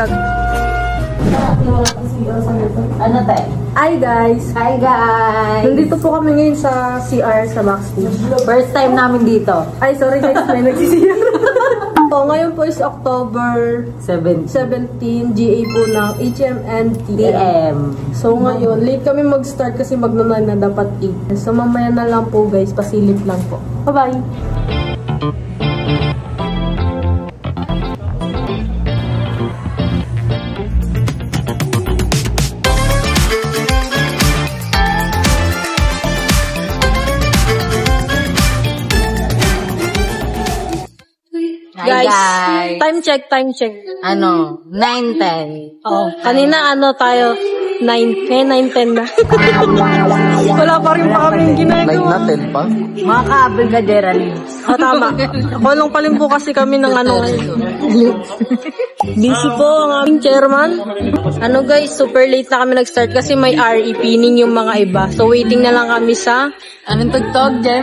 vlog. Ano tayo? Hi guys! Hi guys! Nandito po kami ngayon sa CR sa backstage. First time namin dito. Ay, sorry guys, may nagsisiyar. So, ngayon po is October 17, GA po ng HM and TM. So, ngayon, late kami mag-start kasi magnanan na dapat 8. So, mamaya na lang po guys, pasilip lang po. Bye-bye! Guys, time check. Ano? 9:10. Oh, kanina tayo 9:10 na. Wala pa rin pa kaming ginagawa. 9 na 10 pa? Mga ka-brigadera rin. Tama. Kulong pa rin po kasi kami ng busy po ang aming chairman. Guys, super late na kami nag-start kasi may RE pinning yung mga iba. So, waiting na lang kami sa... Anong tugtog, Jem?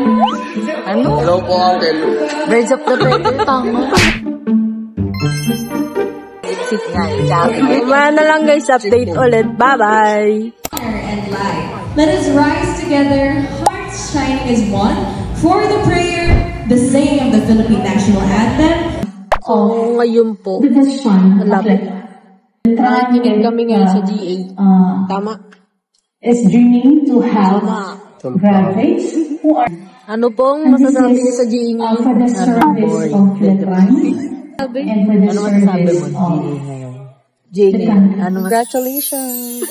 Ano? Hello po, Uncle. Birds of the Feather. Tama. Umaya na lang guys, update ulit. Bye-bye! Let us rise together, hearts shining as one, for the prayer, the singing of the Philippine National Anthem. So, ngayon po, malapit. Nakikinig kami ngayon sa GA. Tama? Is dreaming to have graduates who are ano pong masasabi niyo sa GA ngayon? for the service of the country and for the service of the country. Congratulations!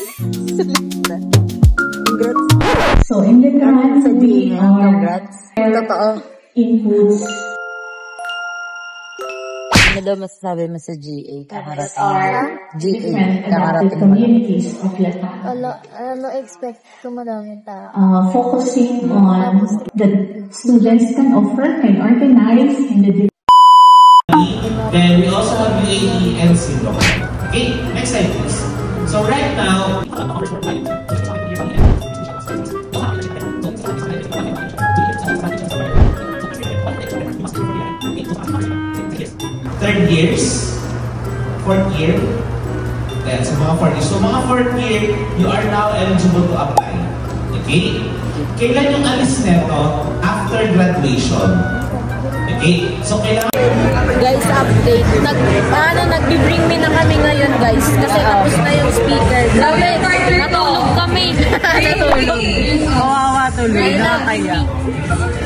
So in the grant, we are Totoo. inputs Ano daw masasabi mo sa GA? Kakarating. GA. different adapted Kakarating mo. communities of Latam. Ano expect ko maraming tao? Focusing on the students can offer, can organize in the Then we also have UAE and Sindok. Okay, next slide please. So right now, third years, fourth year, then sa mga fourth year. So mga fourth year, you are now eligible to apply. Okay? Kailan yung alis neto? After graduation. Okay? So kailangan... Guys, update. Nag-bring me na kami ngayon, guys. Kasi tapos na yung speaker. Grabe, natulog kami. Natulog. Kawawa tuloy. Nakakaya.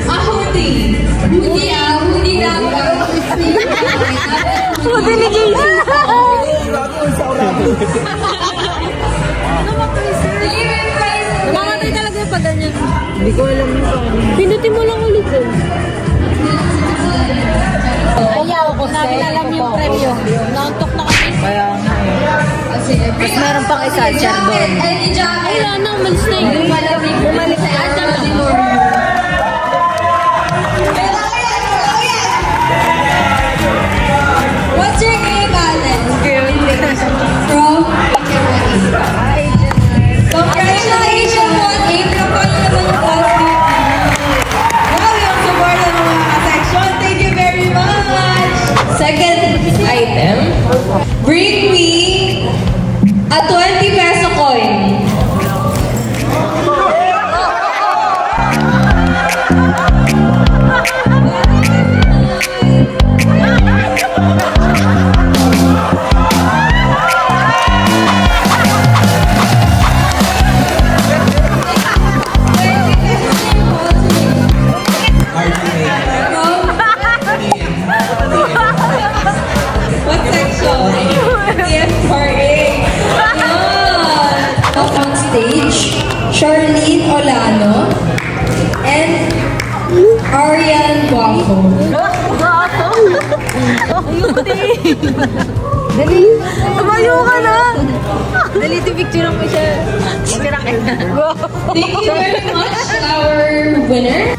Hudi na Hudi ni Jason. Namamatay talaga yung pag ganyan. Hindi ko alam yung pinutin mo lang ulit yun. Ayaw ko namin alam yung premyo. Nauntok na kami. Kaya nga eh. Mas meron pang isa, Charbon. Wala na, umalis na yun. Umalis na yun. What's your name, Alan? From congratulations on April pa naman yung classmate. Wow, yung support ng mga section. Thank you very much. Second item. Bring me a 20 peso coin. What section? TFRA. On stage, Charlene Olano and Arian Guapo. Dali! Tumayo ka na! Dali, picture mo siya. Thank you very much, our winner.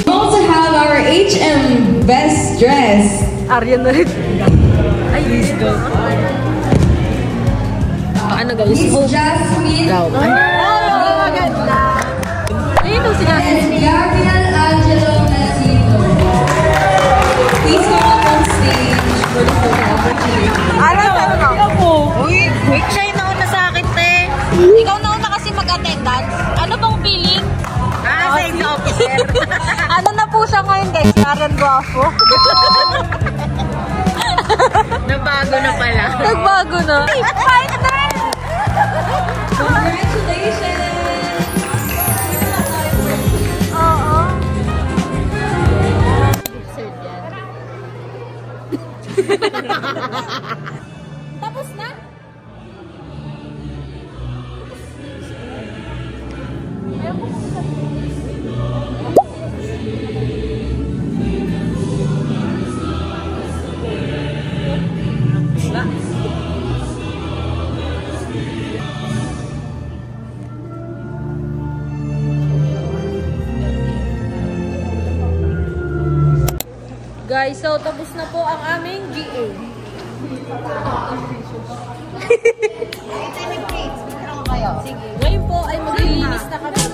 We also have our HM Best Dress. Aryan na rin. Ay, let's go. Ano guys? Miss Jasmine. Maganda. Ayun o siya. And Gabriel Angelo Nasito. Please come up on stage. Ano sabi mo? Ako. Uy, siya yung nauna sa akin, te. Ikaw nauna kasi mag-attendance. Ano bang feeling? Safety officer. Ano na po siya ngayon, guys? Karen Guapo. Nabago na pala. Nagbago na. Hey, partner! Congratulations! Oo. Tapos na? Guys, so tapos na po ang aming GA. Sige. Ngayon po ay maglilinis na kami